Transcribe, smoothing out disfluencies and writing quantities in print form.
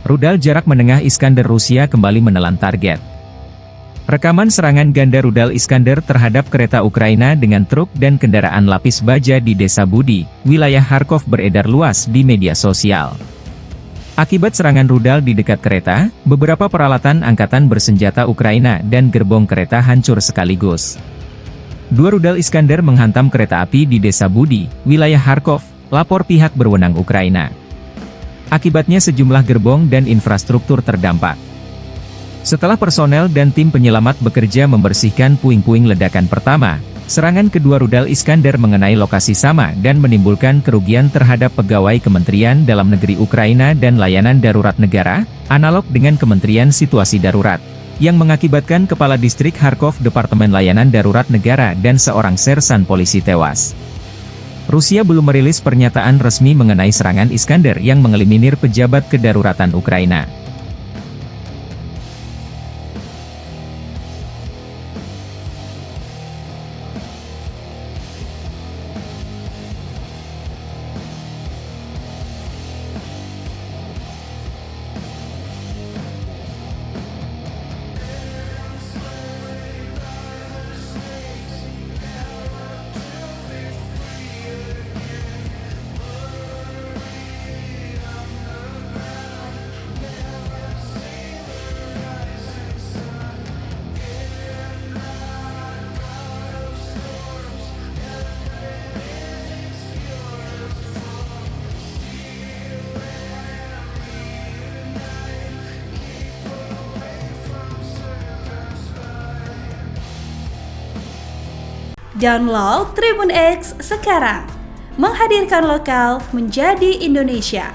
Rudal jarak menengah Iskander Rusia kembali menelan target. Rekaman serangan ganda rudal Iskander terhadap kereta Ukraina dengan truk dan kendaraan lapis baja di Desa Budi, wilayah Kharkov beredar luas di media sosial. Akibat serangan rudal di dekat kereta, beberapa peralatan angkatan bersenjata Ukraina dan gerbong kereta hancur sekaligus. Dua rudal Iskander menghantam kereta api di Desa Budi, wilayah Kharkov, lapor pihak berwenang Ukraina. Akibatnya sejumlah gerbong dan infrastruktur terdampak. Setelah personel dan tim penyelamat bekerja membersihkan puing-puing ledakan pertama, serangan kedua rudal Iskander mengenai lokasi sama dan menimbulkan kerugian terhadap pegawai Kementerian Dalam Negeri Ukraina dan Layanan Darurat Negara, analog dengan Kementerian Situasi Darurat, yang mengakibatkan Kepala Distrik Kharkov Departemen Layanan Darurat Negara dan seorang sersan polisi tewas. Rusia belum merilis pernyataan resmi mengenai serangan Iskander yang mengeliminir pejabat kedaruratan Ukraina. Download Tribun X sekarang, menghadirkan lokal menjadi Indonesia.